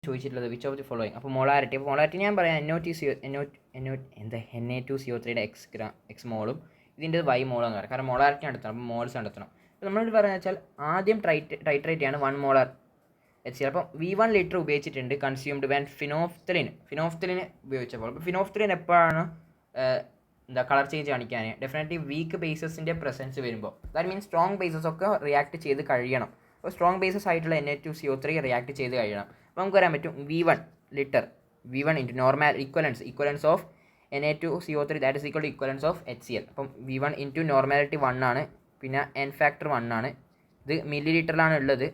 ചോദിച്ചിട്ടുള്ളത് which of the following. അപ്പോൾ molarity ഞാൻ പറയാം Na2CO3യുടെ എക്സ് മോളും ഇതിൻ്റെ വൈ മോളും എന്ന് പറയാം. കാരണം മൊളാരിറ്റി നടത്തണം, അപ്പോൾ മോൾസ് നടത്തണം. അപ്പോൾ നമ്മളോട് പറയുന്നത് വെച്ചാൽ ആദ്യം ടൈട്രേറ്റ് ചെയ്യാണ് 1 മോളാർ HCl. അപ്പം V1 ലിറ്റർ ഉപയോഗിച്ചിട്ടുണ്ട് കൺസ്യൂംഡ് വാൻ ഫിനോഫ്തലിൻ ഉപയോഗിച്ചപ്പോൾ. അപ്പോൾ ഫിനോഫ്തലിൻ എപ്പോഴാണ് കളർ ചേഞ്ച് കാണിക്കാൻ? ഡെഫിനറ്റ്ലി വീക്ക് ബേസസിൻ്റെ പ്രസൻസ് വരുമ്പോൾ. ദാറ്റ് മീൻസ് സ്ട്രോങ് ബേസസ് ഒക്കെ റിയാക്ട് ചെയ്ത് കഴിയണം. അപ്പോൾ സ്ട്രോങ് ബേസസ് ആയിട്ടുള്ള Na2CO3 റിയാക്ട് ചെയ്ത് കഴിയണം. അപ്പോൾ നമുക്ക് പറയാൻ പറ്റും V1 litre into normal equivalence of Na2CO3 that is equal to equivalence of HCl. അപ്പം V1 ഇൻറ്റു നോർമാലിറ്റി 1 ആണ്, പിന്നെ N ഫാക്ടർ 1 ആണ്. ഇത് മില്ലി ലിറ്ററിലാണ് ഉള്ളത്,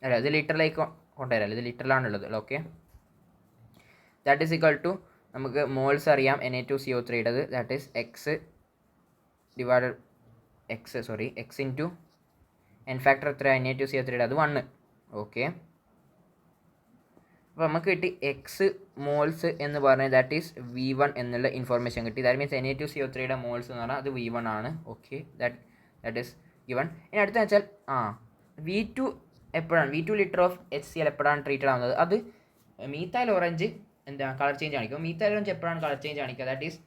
അല്ല ഇത് ലിറ്ററിലേക്ക് കൊണ്ടുവരാം, ഇത് ലിറ്ററിലാണുള്ളത്. Okay, that is equal to നമുക്ക് മോൾസ് അറിയാം Na2CO3യുടേത്, that is X into N factor എത്ര Na2CO3യുടെ അത് 1. ഓക്കെ, അപ്പോൾ നമുക്ക് കിട്ടി എക്സ് മോൾസ് എന്ന് പറഞ്ഞാൽ ദാറ്റ് ഈസ് V1 എന്നുള്ള ഇൻഫോർമേഷൻ കിട്ടി. ദാറ്റ് മീൻസ് Na2CO3യുടെ മോൾസ് എന്ന് പറഞ്ഞാൽ അത് V1 ആണ്. Okay, that is given. ഇനി അടുത്ത വെച്ചാൽ V2 എപ്പോഴാണ് V2 ലിറ്റർ ഓഫ് HCl എപ്പോഴാണ് ട്രീറ്റഡ് ആവുന്നത്? അത് മീത്തൈൽ ഓറഞ്ച് കളർ ചേഞ്ച് കാണിക്കും. മീത്തൈൽ ഓറഞ്ച് എപ്പോഴാണ് കളർ ചേഞ്ച് കാണിക്കുക? ദാറ്റ് ഈസ്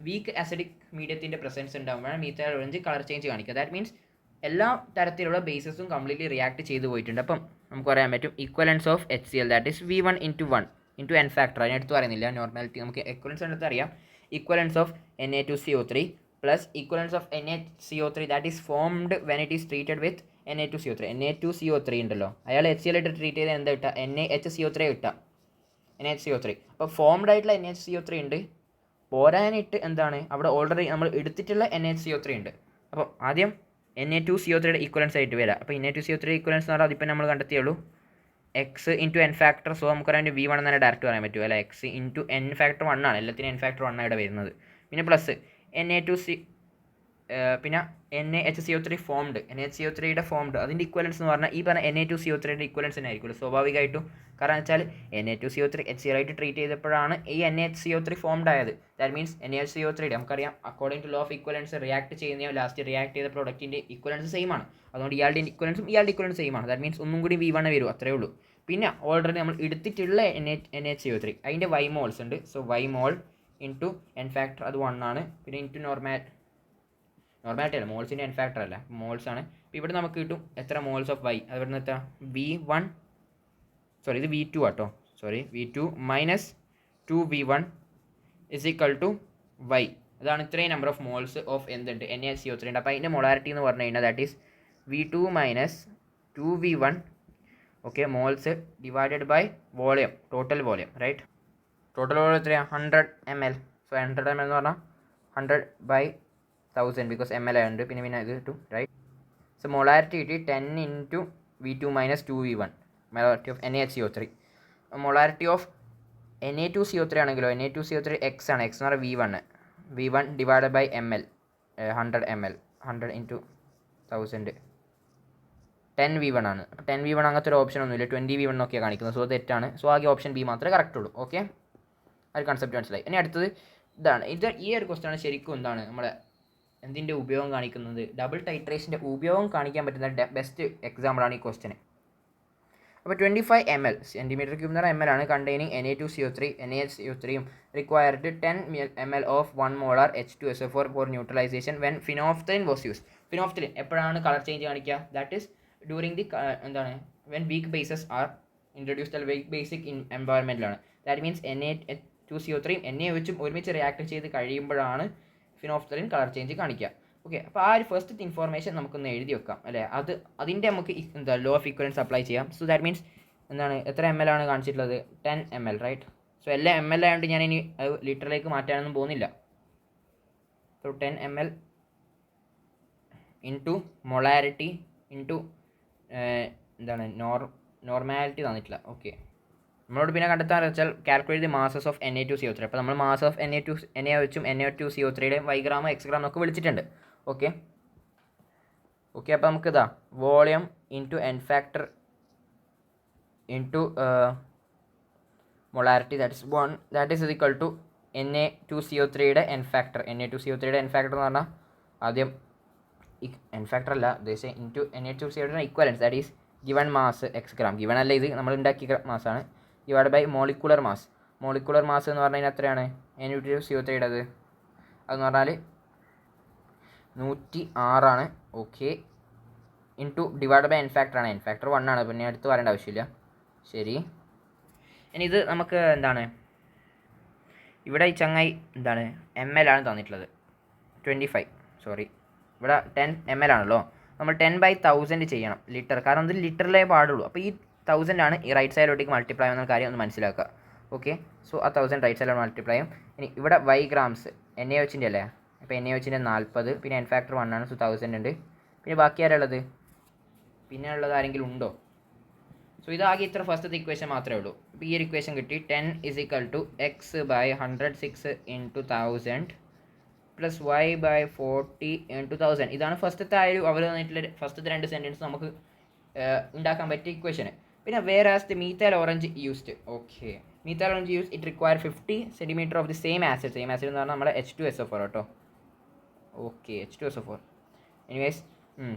വീക്ക് ആസിഡിക് മീഡിയത്തിൻ്റെ പ്രസൻസ് ഉണ്ടാകുമ്പോഴാണ് മീത്തൈൽ ഓറഞ്ച് കളർ ചേഞ്ച് കാണിക്കുക. ദാറ്റ് മീൻസ് എല്ലാ തരത്തിലുള്ള ബേസസും കംപ്ലീറ്റ്ലി റിയാക്ട് ചെയ്ത് പോയിട്ടുണ്ട്. അപ്പം നമുക്ക് പറയാൻ പറ്റും equivalence of HCl that is V1 into 1 into N factor. അതിനടുത്ത് പറയുന്നില്ല, നോർമാലിറ്റി നമുക്ക് ഈക്വലൻസ് എടുത്ത് അറിയാം. Equivalence of Na2CO3 plus equivalence of NaCO3 that is formed when it is treated with Na2CO3. Na2CO3 ഉണ്ടല്ലോ, അയാൾ HCl ഇട്ട് ട്രീറ്റ് ചെയ്ത് എന്താ കിട്ടുക? NaHCO3 കിട്ടുക, NaHCO3. അപ്പോൾ ഫോംഡ് ആയിട്ടുള്ള NaHCO3 ഉണ്ട്, പോരാനിട്ട് എന്താണ് അവിടെ ഓൾറെഡി നമ്മൾ എടുത്തിട്ടുള്ള NaHCO3 ഉണ്ട്. അപ്പോൾ ആദ്യം Na2CO3യുടെ ഈക്വലൻസ് ആയിട്ട് വരാം. അപ്പോൾ Na2CO3 ഈക്വലൻസ് എന്ന് പറഞ്ഞാൽ അതിപ്പോൾ നമ്മൾ കണ്ടെത്തിയുള്ളൂ X into N factor. So നമുക്ക് പറയാൻ V1 എന്ന് തന്നെ ഡയറക്റ്റ് പറയാൻ പറ്റും അല്ലേ. എക്സ് ഇൻറ്റു N ഫാക്ടർ 1 ആണ്, എല്ലാത്തിനും N ഫാക്ടർ 1 ഇവിടെ വരുന്നത്. പിന്നെ പ്ലസ് പിന്നെ NaHCO3 ഫോംഡ്, NaHCO3യുടെ ഫോംഡ് അതിൻ്റെ ഈക്വലൻസ് എന്ന് പറഞ്ഞാൽ ഈ പറഞ്ഞ Na2CO3യുടെ ഈക്വലൻസ് തന്നെ ആയിരിക്കുമല്ലോ സ്വാഭാവികമായിട്ടും. കാരണം വെച്ചാൽ Na2CO3 HCl ആയിട്ട് ട്രീറ്റ് ചെയ്തപ്പോഴാണ് ഈ NaHCO3 ഫോംഡ് ആയത്. ദാറ്റ് മീൻസ് NaHCO3യുടെ നമുക്കറിയാം according to law of equivalence react ചെയ്യുന്ന ലാസ്റ്റ് റിയാക്ട് ചെയ്ത പ്രോഡക്റ്റിൻ്റെ ഈക്വലൻസ് സെയിം ആണ്. അതുകൊണ്ട് ഇയാളുടെ ഈക്വലൻസും ഇക്വലൻസ് സെയിം ആണ്. ദാറ്റ് മീൻസ് ഒന്നും കൂടി V1 വരും, അത്രേ ഉള്ളൂ. പിന്നെ ഓൾറെഡി നമ്മൾ എടുത്തിട്ടുള്ള NaHCO3 അതിൻ്റെ Y മോൾസ് ഉണ്ട്. സോ Y മോൾ ഇൻറ്റു N ഫാക്ടർ അത് 1 ആണ്, പിന്നെ ഇൻറ്റു നോർമാലിറ്റി അല്ല, മോൾസിൻ്റെ N ഫാക്ടർ അല്ല, മോൾസ് ആണ്. അപ്പോൾ ഇവിടെ നമുക്ക് കിട്ടും എത്ര മോൾസ് ഓഫ് Y, അത് ഇവിടെ നിന്ന് എത്ര V1 ഇത് V2 ആട്ടോ, V2 minus 2V1 is equal to Y. അതാണ് ഇത്രയും നമ്പർ ഓഫ് മോൾസ് ഓഫ് എന്തുണ്ട് NaCO3 ഉണ്ട്. അപ്പോൾ അതിൻ്റെ മൊളാരിറ്റി എന്ന് പറഞ്ഞു കഴിഞ്ഞാൽ that is V2 minus 2V1 okay moles divided by volume, total volume right. Total volume എത്രയാണ്? 100 ml. സോ 100 ml എന്ന് പറഞ്ഞാൽ 100/1000 ബിക്കോസ് ml ആയതുകൊണ്ട്. പിന്നെ ഇത് കിട്ടും റൈറ്റ്. സോ മൊളാരിറ്റി കിട്ടി 10 into V2 minus 2V1 molarity of NaCO3. Molarity of Na2CO3 ആണെങ്കിലോ Na2CO3 x ആണ്, എക്സ് എന്ന് പറഞ്ഞാൽ V1 divide by ml 100 ml 100 into 1000 10V1 ആണ്. അപ്പോൾ 10V1 അങ്ങനത്തെ ഒരു ഓപ്ഷൻ ഒന്നുമില്ല, 20V1 എന്നൊക്കെയാണ് കാണിക്കുന്നത്. സോ തെറ്റാണ്. സോ ആകെ ഓപ്ഷൻ ബി മാത്രമേ കറക്റ്റ് ഉള്ളൂ. ഓക്കെ, ആ ഒരു കൺസെപ്റ്റ് മനസ്സിലായി. ഇനി അടുത്തത് ഇതാണ്. ഈ ഒരു ക്വസ്റ്റ്യൻ ശരിക്കും എന്താണ് നമ്മളെ എന്തിൻ്റെ ഉപയോഗം കാണിക്കുന്നത്? ഡബിൾ ടൈട്രേഷൻ്റെ ഉപയോഗം കാണിക്കാൻ പറ്റുന്ന ബെസ്റ്റ് എക്സാമ്പിളാണ് ഈ ക്വസ്റ്റ്യൻ. അപ്പോൾ 25 ml സെൻറ്റിമീറ്റർ ക്യൂബ് എന്ന് പറഞ്ഞാൽ ml ആണ് കണ്ടെയ്നിങ് NaCO3യും required 10 ml of 1 molar H2SO4 for neutralisation when phenolphthalein was use. Phenolphthalein എപ്പോഴാണ് കളർ ചേഞ്ച് കാണിക്കുക? That is during the when weak bases are introduced all weak basic എൻവയറമെൻറ്റിലാണ്. That means Na2CO3യും NaOHും ഒരുമിച്ച് റിയാക്ട് ചെയ്ത് കഴിയുമ്പോഴാണ് ഫിനോഫ്തലിൻ കളർ ചേഞ്ച് കാണിക്കുക. Okay, അപ്പോൾ ആ ഒരു ഫസ്റ്റ് ഇൻഫോർമേഷൻ നമുക്കൊന്ന് എഴുതി വെക്കാം അല്ലേ. അതിൻ്റെ നമുക്ക് ലോ ഓഫ് ഈക്വലൻസ് അപ്ലൈ ചെയ്യാം. സോ ദാറ്റ് മീൻസ് എത്ര ml ആണ് കാണിച്ചിട്ടുള്ളത്? 10 ml റൈറ്റ്. സോ എല്ലാം ml ആയതുകൊണ്ട് ഞാൻ ഇനി ലിറ്ററിലേക്ക് മാറ്റാനൊന്നും പോകുന്നില്ല. So 10 ml into molarity into normality തന്നിട്ടില്ല. ഓക്കെ, നമ്മളോട് പിന്നെ കണ്ടെത്താൻ വെച്ചാൽ calculate the masses of Na2CO3. അപ്പോൾ നമ്മൾ മാസ് ഓഫ് NaOHും Na2CO3യുടെയും Y ഗ്രാം X ഗ്രാം എന്നൊക്കെ വിളിച്ചിട്ടുണ്ട്. ഓക്കെ, അപ്പോൾ നമുക്ക് volume into N factor into molarity that is equal to Na2CO3യുടെ N ഫാക്ടർ. Na2CO3യുടെ N ഫാക്ടർ എന്ന് പറഞ്ഞാൽ ആദ്യം N ഫാക്ടർ അല്ല ഉദ്ദേശിച്ചത് ഇൻറ്റു Na2CO3യുടെ equivalence that is given mass X gram, given അല്ല ഇത് നമ്മൾ ഉണ്ടാക്കിയ മാസാണ്, divide by molecular mass. Molecular mass എന്ന് പറഞ്ഞു കഴിഞ്ഞാൽ എത്രയാണ് NaCO3 അത് അതെന്ന് പറഞ്ഞാൽ 106 okay. Into divide by N ഫാക്ടറാണ്, എൻ ഫാക്ടർ 1 ആണ്, പിന്നെ അടുത്ത് പറയേണ്ട ആവശ്യമില്ല. ശരി, ഇനി ഇത് നമുക്ക് എന്താണ് ഇവിടെ ഈ ചങ്ങായി എന്താണ് ml ആണ് തന്നിട്ടുള്ളത് 25, സോറി ഇവിടെ 10 ml ആണല്ലോ, നമ്മൾ 10/1000 ചെയ്യണം ലിറ്റർ, കാരണം ഇത് ലിറ്ററിലേ പാടുള്ളൂ. അപ്പോൾ ഈ 1000 ആണ് ഈ റൈറ്റ് സൈഡിലോട്ടേക്ക് മൾട്ടിപ്ലൈ ചെയ്യുന്ന കാര്യം ഒന്ന് മനസ്സിലാക്കുക. ഓക്കെ, സോ ആ 1000 റൈറ്റ് സൈഡിലോട്ട് മൾട്ടിപ്ലൈ ചെയ്യും. ഇനി ഇവിടെ y ഗ്രാംസ് NaOHൻ്റെ അല്ലേ, അപ്പോൾ NaOHൻ്റെ 40, പിന്നെ എൻ ഫാക്ടർ 1 ആണ്, സോ 1000 ഉണ്ട്. പിന്നെ ബാക്കി ആരുള്ളത്, പിന്നെ ഉള്ളത് ആരെങ്കിലും ഉണ്ടോ? സോ ഇതാകെ ഇത്ര ഫസ്റ്റത്തെ ഇക്വേഷൻ മാത്രമേ ഉള്ളൂ. അപ്പോൾ ഈ ഒരു ഇക്വേഷൻ കിട്ടി 10 = x/106 × 1000 പ്ലസ് y/40 × 1000. ഇതാണ് ഫസ്റ്റത്തെ ആ ഒരു അവർ തന്നിട്ടുള്ള ഫസ്റ്റത്തെ 2 സെൻറ്റൻസ് നമുക്ക് ഉണ്ടാക്കാൻ പറ്റിയ ഇക്വേഷന്. പിന്നെ whereas the methyl orange used, okay, methyl orange use it require 50 cm of the same acid എന്ന് പറഞ്ഞാൽ നമ്മുടെ H2SO4 കേട്ടോ. ഓക്കെ, H2SO4 എനിവേസ്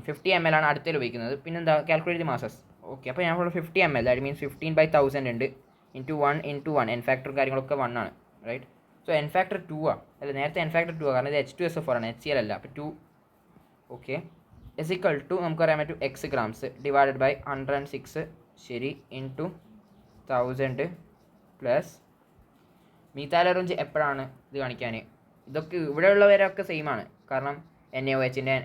50 ml ആണ് അടുത്തതിൽ ഉപയോഗിക്കുന്നത്. പിന്നെന്താ കാൽക്കുലേറ്റ് ദി മാസസ്. ഓക്കെ, അപ്പോൾ ഞാൻ 50 ml ദാറ്റ് മീൻസ് 15/1000 ഉണ്ട്, ഇൻറ്റു 1 എൻ ഫാക്ടറും കാര്യങ്ങളൊക്കെ 1 ആണ്, റൈറ്റ്. സോ എൻ ഫാക്ടർ 2 ആണ്, അല്ല നേരത്തെ എൻ ഫാക്ടർ 2 ആണ്, കാരണം ഇത് H2SO4 ആണ്, HCl അല്ല, അപ്പോൾ 2. ഓക്കെ, = നമുക്ക് പറയാൻ പറ്റും എക്സ് ഗ്രാംസ് ഡിവൈഡഡ് ബൈ 106, ശരി, ഇൻറ്റു 1000 പ്ലസ് മീത്തൈൽ ഓറഞ്ച് എപ്പോഴാണ് ഇത് കാണിക്കാൻ, ഇതൊക്കെ ഇവിടെയുള്ളവരൊക്കെ സെയിം ആണ്, കാരണം NaOHൻ്റെ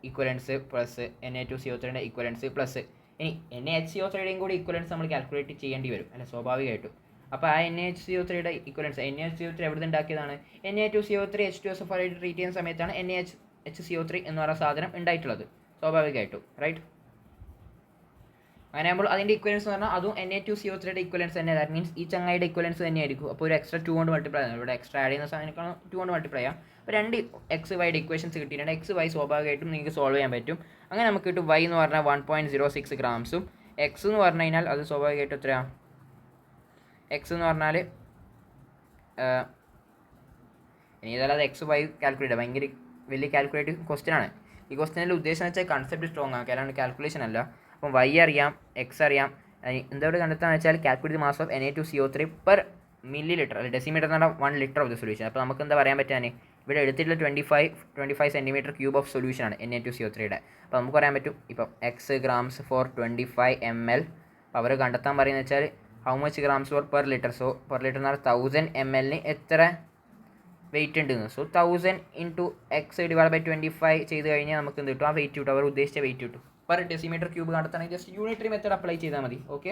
ഈക്വലൻസ് പ്ലസ് Na2CO3ൻ്റെ ഈക്വലൻസ് പ്ലസ് ഇനി NaHCO3യുടെയും കൂടി ഈക്വലൻസ് നമ്മൾ കാൽക്കുലേറ്റ് ചെയ്യേണ്ടി വരും, അല്ല സ്വാഭാവികമായിട്ടും. അപ്പോൾ ആ NaHCO3യുടെ ഈക്വലൻസ്, NaHCO3 എവിടെ നിന്ന് ഉണ്ടാക്കിയതാണ്, Na2CO3 H2SO4 ആയിട്ട് ട്രീറ്റ് ചെയ്യുന്ന സമയത്താണ് NaHCO3 എന്ന് പറയുന്ന സാധനം ഉണ്ടായിട്ടുള്ളത്, സ്വാഭാവികമായിട്ടും, റൈറ്റ്. അങ്ങനെ ആകുമ്പോൾ അതിൻ്റെ ഇക്വലൻസ് എന്ന് പറഞ്ഞാൽ അതും Na2CO3യുടെ ഇക്വലൻസ് തന്നെ, ദാറ്റ് മീൻസ് ഈ ചങ്ങായിയുടെ ഇക്വലൻസ് തന്നെയായിരിക്കും. അപ്പോൾ ഒരു എക്സ്ട്രാ 2 കൊണ്ട് മൾട്ടിപ്ലൈ ചെയ്യുന്നത്, ഇവിടെ എക്സ്ട്രാ ആഡ് ചെയ്യുന്ന സാധനങ്ങളാണ് 2 കൊണ്ട് മൾട്ടിപ്ലൈ ചെയ്യാം. അപ്പോൾ 2 XYയുടെ ഇക്വേഷൻസ് കിട്ടിയിട്ടുണ്ട്. XY സ്വാഭാവികമായിട്ടും നിങ്ങൾക്ക് സോൾവ് ചെയ്യാൻ പറ്റും. അങ്ങനെ നമുക്ക് കിട്ടും y എന്ന് പറഞ്ഞാൽ 1.06 ഗ്രാംസും x എന്ന് പറഞ്ഞു കഴിഞ്ഞാൽ അത് സ്വാഭാവികമായിട്ടും എത്രയാണ്, x എന്ന് പറഞ്ഞാൽ ഇനി ഏതായാലും അത് XY കാൽക്കുലേറ്റ് ഭയങ്കര വലിയ കാൽക്കുലേറ്റീവ് ക്വസ്റ്റ്യൻ ആണ്. ഈ ക്വസ്റ്റ്യനിൽ ഉദ്ദേശം വെച്ചാൽ കൺസെപ്റ്റ് സ്ട്രോങ് ആണ്, കാരണം കാൽക്കുലേഷൻ അല്ല. അപ്പം y അറിയാം, x അറിയാം, എന്തോട് കണ്ടെത്താന്ന് വെച്ചാൽ calculate mass of Na2CO3 per milli litre, അല്ല ഡെസിമീറ്റർ എന്ന് പറഞ്ഞാൽ 1 ലിറ്റർ ഓഫ് ദ സൊല്യൂഷൻ. അപ്പോൾ നമുക്ക് എന്താ പറയാൻ പറ്റാൻ, ഇവിടെ എടുത്തിട്ടുള്ള 25 cm³ ഓഫ് സൊല്യൂഷനാണ് Na2CO3യുടെ. അപ്പോൾ നമുക്ക് പറയാൻ പറ്റും ഇപ്പം x ഗ്രാംസ് ഫോർ 25 ml. അപ്പോൾ അവർ കണ്ടെത്താൻ പറയുന്നത് വെച്ചാൽ how much grams for per litre. So per litre എന്ന് പറഞ്ഞാൽ 1000 ml എത്ര വെയിറ്റ് ഉണ്ടെന്ന്. സോ 1000 × x / 25 ചെയ്ത് കഴിഞ്ഞാൽ നമുക്ക് എന്ത് കിട്ടും, ആ വെയിറ്റ് കിട്ടും, അവർ ഉദ്ദേശിച്ച വെയിറ്റ് കിട്ടും. പെർ ഡെസിമീറ്റർ ക്യൂബ് കണ്ടെത്താണെങ്കിൽ ജസ്റ്റ് യൂണിറ്ററി മെത്തേഡ് അപ്ലൈ ചെയ്താൽ മതി. ഓക്കെ,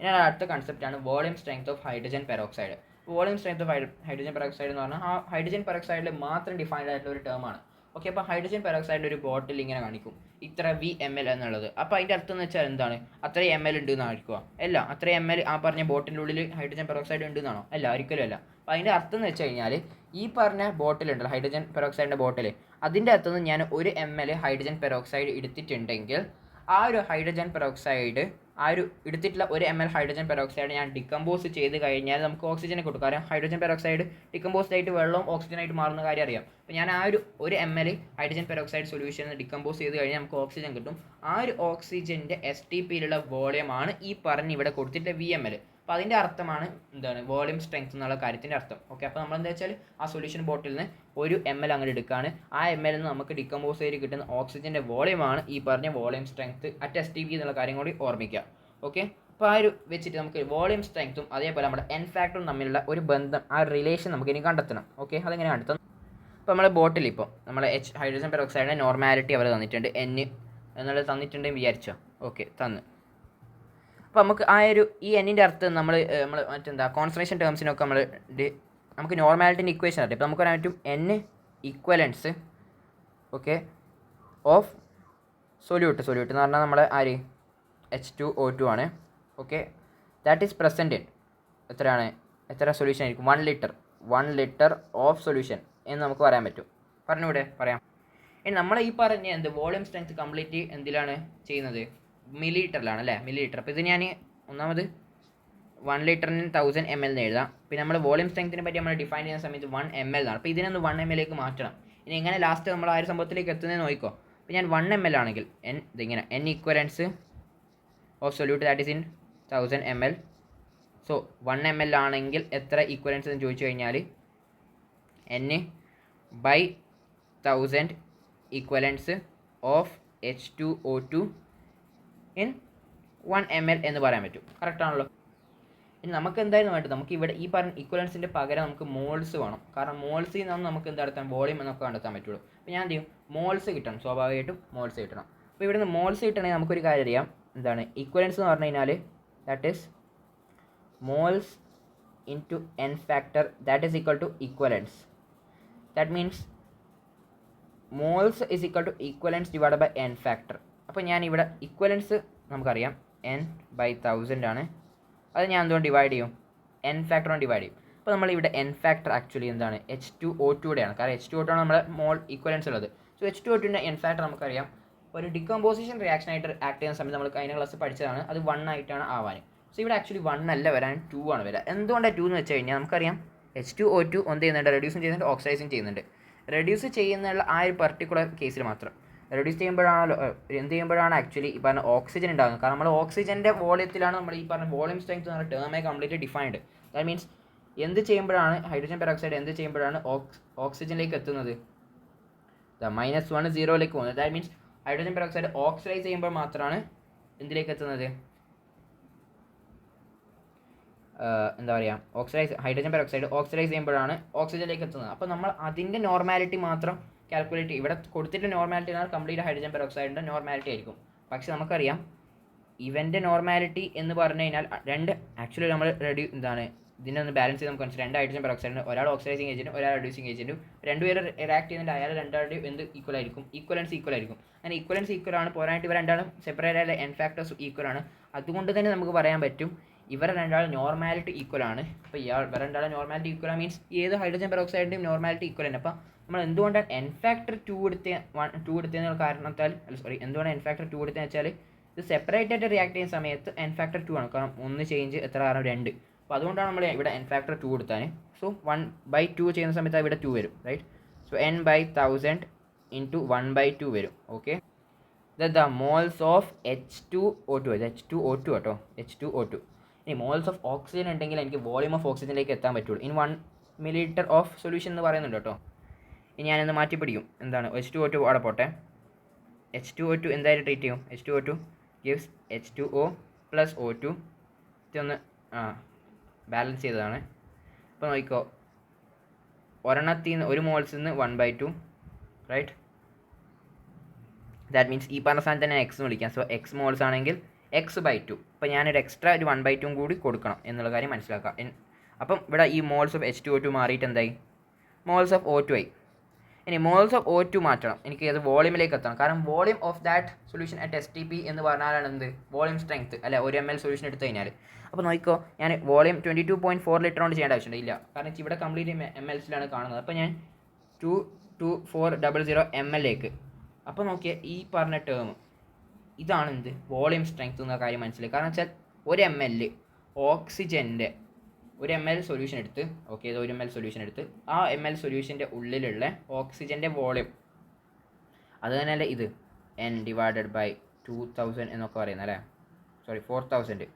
ഇനി അടുത്ത കൺസെപ്റ്റാണ് volume strength of hydrogen peroxide. Volume strength of hydrogen peroxide എന്ന് പറഞ്ഞാൽ ആ ഹൈഡ്രജൻ പെറോക്സൈഡിൽ മാത്രം ഡിഫൈൻഡ് ആയിട്ടുള്ള ഒരു ടേമാണ്. ഓക്കെ, അപ്പോൾ ഹൈഡ്രജൻ പെറോക്സൈഡിൻ്റെ ഒരു ബോട്ടിൽ ഇങ്ങനെ കാണിക്കും ഇത്ര VmL എന്നുള്ളത്. അപ്പോൾ അതിൻ്റെ അർത്ഥം എന്ന് വെച്ചാൽ എന്താണ്, അത്രയും ml ഉണ്ട് എന്നായിരിക്കുക, അല്ല അത്രയും ml ആ പറഞ്ഞ ബോട്ടിൻ്റെ ഉള്ളിൽ ഹൈഡ്രജൻ പെറോക്സൈഡ് ഉണ്ട് എന്നാണോ, അല്ല ഒരിക്കലും അല്ല. അപ്പോൾ അതിൻ്റെ അർത്ഥം എന്ന് വെച്ച് കഴിഞ്ഞാൽ ഈ പറഞ്ഞ ബോട്ടിലുണ്ടല്ലോ ഹൈഡ്രജൻ പെറോക്സൈഡിൻ്റെ ബോട്ടിൽ, അതിൻ്റെ അകത്തുനിന്ന് ഞാൻ 1 ml ഹൈഡ്രജൻ പെറോക്സൈഡ് എടുത്തിട്ടുണ്ടെങ്കിൽ ആ ഒരു ഹൈഡ്രജൻ പെറോക്സൈഡ്, ആ ഒരു എടുത്തിട്ടുള്ള 1 ml ഹൈഡ്രജൻ പെറോക്സൈഡ് ഞാൻ ഡിക്കമ്പോസ് ചെയ്ത് കഴിഞ്ഞാൽ നമുക്ക് ഓക്സിജനെ കൊടുക്കും. കാരണം ഹൈഡ്രജൻ പെറോക്സൈഡ് ഡിക്കമ്പോസ്ഡ് ആയിട്ട് വെള്ളവും ഓക്സിജനായിട്ട് മാറുന്ന കാര്യം അറിയാം. അപ്പോൾ ഞാൻ ആ ഒരു 1 ml hydrogen peroxide solution decompose ചെയ്ത് കഴിഞ്ഞാൽ നമുക്ക് ഓക്സിജൻ കിട്ടും. ആ ഒരു ഓക്സിജൻ്റെ STPയിലുള്ള വോളിയമാണ് ഈ പറഞ്ഞ് ഇവിടെ കൊടുത്തിട്ടുള്ള VmL. അപ്പോൾ അതിൻ്റെ അർത്ഥമാണ് എന്താണ് വോളിയം സ്ട്രെങ്ത് എന്നുള്ള കാര്യത്തിൻ്റെ അർത്ഥം. ഓക്കെ, അപ്പോൾ നമ്മൾ എന്താ വെച്ചാൽ ആ സൊല്യൂഷൻ ബോട്ടിൽ നിന്ന് 1 ml അങ്ങോട്ട് എടുക്കുകയാണ്. ആ ml നിന്ന് നമുക്ക് ഡിക്കമ്പോസ് ചെയ്ത് കിട്ടുന്ന ഓക്സിജൻ്റെ വോളിയമാണ് ഈ പറഞ്ഞ വോളിയം സ്ട്രെങ്ത് അറ്റ് STP എന്നുള്ള കാര്യം കൂടി ഓർമ്മിക്കുക. ഓക്കെ, അപ്പോൾ ആ ഒരു വെച്ചിട്ട് നമുക്ക് വോളിയം സ്ട്രെങ്ത്തും അതേപോലെ നമ്മുടെ എൻ ഫാക്ടറും തമ്മിലുള്ള ഒരു ബന്ധം, ആ റിലേഷൻ നമുക്ക് ഇനി കണ്ടെത്തണം. ഓക്കെ, അതെങ്ങനെ കണ്ടെത്തണം? അപ്പോൾ നമ്മുടെ ബോട്ടിൽ ഇപ്പോൾ നമ്മുടെ ഹൈഡ്രജൻ പെറോക്സൈഡിൻ്റെ നോർമാലിറ്റി അവർ തന്നിട്ടുണ്ട്, N എന്നുള്ളത് തന്നിട്ടുണ്ടെങ്കിൽ വിചാരിച്ചോ. ഓക്കെ, തന്ന്. അപ്പോൾ നമുക്ക് ആ ഒരു ഈ എന്നിൻ്റെ അർത്ഥം നമ്മൾ മറ്റെന്താ കോൺസെൻട്രേഷൻ ടേംസിനൊക്കെ നമുക്ക് നോർമാലിറ്റിൻ്റെ ഇക്വേഷൻ അറിയാം. ഇപ്പോൾ നമുക്ക് പറയാൻ പറ്റും N equivalence okay of solute എന്ന് പറഞ്ഞാൽ നമ്മുടെ ആര് H2O2 ആണ്. ഓക്കെ, ദാറ്റ് ഈസ് പ്രസൻറ്റ് എത്ര സൊല്യൂഷൻ ആയിരിക്കും, 1 ലിറ്റർ ഓഫ് സൊല്യൂഷൻ എന്ന് നമുക്ക് പറയാൻ പറ്റും. പറഞ്ഞൂടെ, പറയാം. ഇനി നമ്മൾ ഈ പറഞ്ഞ വോളിയം സ്ട്രെങ്ത് കംപ്ലീറ്റ് എന്തിലാണ് ചെയ്യുന്നത്, മില്ലി ലിറ്ററിലാണ് അല്ലേ, മില്ലി ലിറ്റർ. അപ്പോൾ ഇത് ഞാൻ ഒന്നാമത് 1 ലിറ്ററിന് 1000 ml എന്ന് എഴുതാം. പിന്നെ നമ്മൾ വോളിയം സ്ട്രെങ്ത്തിനെ പറ്റി നമ്മൾ ഡിഫൈൻ ചെയ്യുന്ന സമയത്ത് 1 ml എന്നാണ്. അപ്പോൾ ഇതിനൊന്ന് 1 ml മാറ്റണം. ഇനി എങ്ങനെ ലാസ്റ്റ് നമ്മൾ ആ ഒരു സംഭവത്തിലേക്ക് എത്തുന്നതെന്ന് നോക്കിക്കോ. അപ്പോൾ ഞാൻ 1 ml ആണെങ്കിൽ ഇതിങ്ങനെ N equivalence of solute that is in 1000 ml. So 1 ml ആണെങ്കിൽ എത്ര ഈക്വലൻസ് എന്ന് ചോദിച്ചു കഴിഞ്ഞാൽ n/1000 equivalence of H2O2 in 1 ml എന്ന് പറയാൻ പറ്റും. കറക്റ്റാണല്ലോ. ഇനി നമുക്ക് എന്തായാലും വേണ്ടത്, നമുക്ക് ഇവിടെ ഈ പറഞ്ഞ ഈക്വലൻസിൻ്റെ പകരം നമുക്ക് മോൾസ് വേണം. കാരണം മോൾസിൽ നിന്നാണ് നമുക്ക് എന്താ നടത്താൻ വോളിയം എന്നൊക്കെ കണ്ടെത്താൻ പറ്റുള്ളൂ. അപ്പോൾ ഞാൻ എന്ത് ചെയ്യും, മോൾസ് കിട്ടണം, സ്വാഭാവികമായിട്ടും മോൾസ് കിട്ടണം. അപ്പോൾ ഇവിടുന്ന് മോൾസ് കിട്ടണമെങ്കിൽ നമുക്കൊരു കാര്യം അറിയാം, എന്താണ് ഈക്വലൻസ് എന്ന് പറഞ്ഞു കഴിഞ്ഞാൽ that is moles into n factor that is equal to equivalents. That means moles is equal to equivalents divide by n factor. അപ്പോൾ ഞാൻ ഇവിടെ ഈക്വലൻസ് നമുക്കറിയാം n/1000 ആണ്. അത് ഞാൻ എന്തുകൊണ്ട് ഡിവൈഡ് ചെയ്യും, n ഫാക്ടർ കൊണ്ട് ഡിവൈഡ് ചെയ്യും. അപ്പോൾ നമ്മളിവിടെ n ഫാക്ടർ ആക്ച്വലി എന്താണ് H2O2ടെയാണ്. കാരണം H2O2 ആണ് നമ്മുടെ മോൾ ഈക്വലൻസ് ഉള്ളത്. സോ H2O2ൻ്റെ n ഫാക്ടർ നമുക്കറിയാം. ഒരു ഡിക്കമ്പോസിഷൻ റിയാക്ഷൻ ആയിട്ട് ആക്ട് ചെയ്യുന്ന സമയത്ത് നമ്മൾ കഴിഞ്ഞ ക്ലാസ് പഠിച്ചതാണ്, അത് 1 ആയിട്ടാണ് ആവാൻ. സോ ഇവിടെ ആക്ച്വലി 1 അല്ല വരാൻ, 2 ആണ് വരിക. എന്തുകൊണ്ടാണ് 2 എന്ന് വെച്ച് കഴിഞ്ഞാൽ നമുക്കറിയാം H2O2 എന്ത് ചെയ്യുന്നുണ്ട്, റെഡ്യൂസും ചെയ്യുന്നുണ്ട്, ഓക്സിഡൈസും ചെയ്യുന്നുണ്ട്. റെഡ്യൂസ് ചെയ്യുന്നുള്ള ആ ഒരു പർട്ടിക്കുലർ കേസിൽ മാത്രം. റെഡ്യൂസ് ചെയ്യുമ്പോഴാണല്ലോ എന്ത് ചെയ്യുമ്പോഴാണ് ആക്ച്വലി ഈ പറഞ്ഞ ഓക്സിജൻ ഉണ്ടാകുന്നത്. കാരണം നമ്മൾ ഓക്സിജൻ്റെ വോളിയത്തിലാണ് നമ്മൾ ഈ പറഞ്ഞ വോളിയം സ്ട്രെങ്ത് എന്ന ടേമേ കംപ്ലീറ്റ്ലി ഡിഫൈൻഡ്. ദാറ്റ് മീൻസ് എന്ത് ചെയ്യുമ്പോഴാണ് ഹൈഡ്രജൻ പെറോക്സൈഡ് എന്ത് ചെയ്യുമ്പോഴാണ് ഓക്സിജനിലേക്ക് എത്തുന്നത്, -1 0ലേക്ക് പോകുന്നത്. That means hydrogen peroxide oxidise ചെയ്യുമ്പോൾ മാത്രമാണ് എന്തിലേക്ക് എത്തുന്നത്, എന്താ പറയുക, ഹൈഡ്രജൻ പെറോക്സൈഡ് ഓക്സിഡൈസ് ചെയ്യുമ്പോഴാണ് ഓക്സിജനിലേക്ക് എത്തുന്നത്. അപ്പോൾ നമ്മൾ അതിൻ്റെ നോർമാലിറ്റി മാത്രം കാൽക്കുലേറ്റ്, ഇവിടെ കൊടുത്തിട്ട് നോർമാലിറ്റി എന്നാൽ കംപ്ലീറ്റ് ഹൈഡ്രജൻ പെറോക്സൈഡിൻ്റെ നോർമാലിറ്റി ആയിരിക്കും. പക്ഷെ നമുക്കറിയാം ഇവൻ്റെ നോർമാലിറ്റി എന്ന് പറഞ്ഞു കഴിഞ്ഞാൽ ആക്ച്വലി നമ്മൾ ഇതിനെ ഒന്ന് ബാലൻസ് ചെയ്ത് നമുക്ക് മനസ്സിലായി. 2 ഹൈഡ്രജൻ പെറോക്സൈഡിന്, ഒരാൾ ഓക്സിഡൈസിങ് ഏജൻറ്റും ഒരാൾ റെഡ്യൂസിങ് ഏജൻറ്റും, രണ്ടുപേരും റിയാക്ട് ചെയ്യുന്നുണ്ട്, അയാൾ രണ്ടാളുടെയും എന്ത് ഈക്വൽ ആയിരിക്കും, ഈക്വലൻസ് ഈക്വൽ ആയിരിക്കും. അങ്ങനെ ഈക്വലൻസ് ഈക്വൽ ആണ്. പോരായിട്ട് ഇവർ രണ്ടാളും സെപ്പറേറ്റ് ആയ n ഫാക്ടേഴ്സ് ഈക്വൽ ആണ്. അതുകൊണ്ട് തന്നെ നമുക്ക് പറയാൻ പറ്റും ഇവർ രണ്ടാളും നോർമാലിറ്റി ഈക്വൽ ആണ്. അപ്പോൾ ഇവർ രണ്ടാളും നോർമാലിറ്റി ഈക്വൽ മീൻസ് ഏത് ഹൈഡ്രജൻ പെറോക്സൈഡിൻ്റെയും നോർമാലിറ്റി ഈക്വൽ ആണ്. അപ്പോൾ നമ്മൾ എന്തുകൊണ്ടാണ് n ഫാക്ടർ 2 എടുത്തതിനുള്ള കാരണത്താൽ എന്തുകൊണ്ടാണ് n ഫാക്ടർ 2 എടുത്തതെന്ന് വെച്ചാൽ ഇത് സെപ്പറേറ്റ് ആയിട്ട് റിയാക്ട് ചെയ്യുന്ന സമയത്ത് n ഫാക്ടർ 2 ആണ്. കാരണം 1 ചേഞ്ച് എത്ര കാരണം 2. അപ്പോൾ അതുകൊണ്ടാണ് നമ്മൾ ഇവിടെ n ഫാക്ടർ 2 എടുത്താൽ. സോ 1/2 ചെയ്യുന്ന സമയത്ത് ഇവിടെ 2 വരും, റൈറ്റ്. സോ n/1000 ഇൻറ്റു 1/2 വരും. Okay, the moles of H2O2 H2O2 കേട്ടോ, H2O2. ഇനി മോൾസ് ഓഫ് ഓക്സിജൻ ഉണ്ടെങ്കിൽ എനിക്ക് വോളിയം ഓഫ് ഓക്സിജനിലേക്ക് എത്താൻ പറ്റുള്ളൂ. ഇൻ 1 ml ഓഫ് സൊല്യൂഷൻ എന്ന് പറയുന്നുണ്ട് കേട്ടോ. ഇനി ഞാനൊന്ന് മാറ്റി പിടിക്കും, എന്താണ് H2O2 അവിടെ പോട്ടെ. H2O2 എന്തായാലും ട്രീറ്റ് ചെയ്യും. H2O2 gives H2O + O2. ഇതൊന്ന് ബാലൻസ് ചെയ്തതാണ്. അപ്പോൾ നോക്കിക്കോ, ഒരെണ്ണത്തിൽ നിന്ന് ഒരു മോൾസിൽ നിന്ന് 1/2, റൈറ്റ്. ദാറ്റ് മീൻസ് ഈ പറഞ്ഞ സാധനം തന്നെ എക്സ് എന്ന് വിളിക്കാം. സോ എക്സ് മോൾസ് ആണെങ്കിൽ x/2. അപ്പോൾ ഞാനൊരു എക്സ്ട്രാ ഒരു 1/2 കൂടി കൊടുക്കണം എന്നുള്ള കാര്യം മനസ്സിലാക്കാം. അപ്പം ഇവിടെ ഈ മോൾസ് ഓഫ് H2O2 മാറിയിട്ട് എന്തായി, മോൾസ് ഓഫ് O2 ആയി. ഇനി മോൾസ് ഓഫ് O2 മാറ്റണം, എനിക്ക് അത് വോളിയമിലേക്ക് എത്തണം. കാരണം volume of that solution at STP എന്ന് പറഞ്ഞാലാണ് എന്ത്, വോളിയം സ്ട്രെങ്ത് അല്ലെ, 1 ml സൊല്യൂഷൻ എടുത്തു കഴിഞ്ഞാൽ. അപ്പോൾ നോക്കിക്കോ, ഞാൻ വോളിയം 22.4 ലിറ്റർ കൊണ്ട് ചെയ്യേണ്ട ആവശ്യമുണ്ട്, ഇല്ല. കാരണം ഇവിടെ കംപ്ലീറ്റ് mlസിലാണ് കാണുന്നത്. അപ്പോൾ ഞാൻ 22400 ml. അപ്പോൾ നോക്കിയാൽ ഈ പറഞ്ഞ ടേം ഇതാണ് എന്ത്, വോളിയം സ്ട്രെങ്ത് എന്ന കാര്യം മനസ്സിലായി. കാരണം വെച്ചാൽ 1 ml ഓക്സിജൻ്റെ 1 ml സൊല്യൂഷൻ എടുത്ത്, ഓക്കെ, ഇത് 1 ml സൊല്യൂഷൻ എടുത്ത് ആ ml സൊല്യൂഷൻ്റെ ഉള്ളിലുള്ള ഓക്സിജൻ്റെ വോളിയം അത് തന്നെയല്ലേ ഇത് n/2000 എന്നൊക്കെ പറയുന്നത് അല്ലേ, സോറി 4000,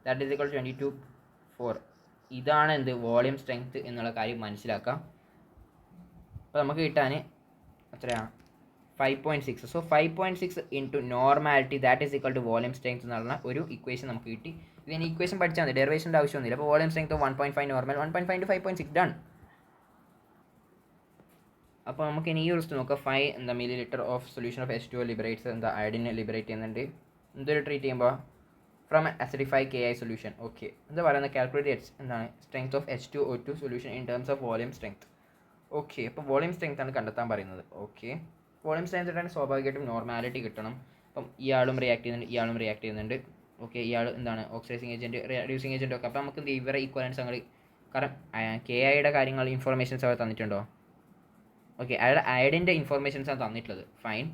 ദാറ്റ് ഈസ് ഈക്വൽ 22.4. ഇതാണ് എന്ത്, വോളിയം സ്ട്രെങ്ത് എന്നുള്ള കാര്യം മനസ്സിലാക്കാം. അപ്പോൾ നമുക്ക് കിട്ടാൻ എത്രയാണ്, 5.6. So 5.6 into normality that is equal to volume strength എന്നുള്ള ഒരു ഇക്വേഷൻ നമുക്ക് കിട്ടി. ഇതിന് ഇക്വേഷൻ പഠിച്ചാൽ മതി, ഡെറിവേഷൻ്റെ ആവശ്യമൊന്നുമില്ല. അപ്പോൾ volume strength 1.5 normal, 1.5 to 5.6 done. അപ്പോൾ നമുക്ക് ഇനി ഈ ഒരു നോക്കാം. 5 ml of solution of H2O liberates അയഡിനെ ലിബറേറ്റ് ചെയ്യുന്നുണ്ട്. എന്തൊരു ട്രീറ്റ് ചെയ്യുമ്പോൾ from acidified KI solution. Okay, എന്താ പറയുന്നത്, കാൽക്കുലേറ്റ് എന്താണ് strength of H2O2 solution in terms of volume strength. Okay, അപ്പോൾ വോളിയം സ്ട്രെങ്ത് ആണ് കണ്ടെത്താൻ പറയുന്നത്. ഓക്കെ, വോളിയം സ്ട്രെങ്ത് ഇട്ടാണ് സ്വാഭാവികമായിട്ടും നോർമാലിറ്റി കിട്ടണം. അപ്പം ഇയാളും റിയാക്ട് ചെയ്യുന്നുണ്ട്, ഇയാളും റിയാക്ട് ചെയ്യുന്നുണ്ട്. ഓക്കെ, ഇയാൾ എന്താണ് ഓക്സിഡൈസിങ് ഏജൻറ്റ്, റെഡ്യൂസിങ് ഏജൻറ്റ് ഒക്കെ. അപ്പോൾ നമുക്ക് ഇവരെ ഈക്വലൻസ് അങ്ങനെ, കാരണം KIയുടെ കാര്യങ്ങൾ ഇൻഫോർമേഷൻസ് അവർ തന്നിട്ടുണ്ടോ, ഓക്കെ, അയാളുടെ അയഡിൻ്റെ ഇൻഫോർമേഷൻസ് ആണ് തന്നിട്ടുള്ളത്, ഫൈൻ.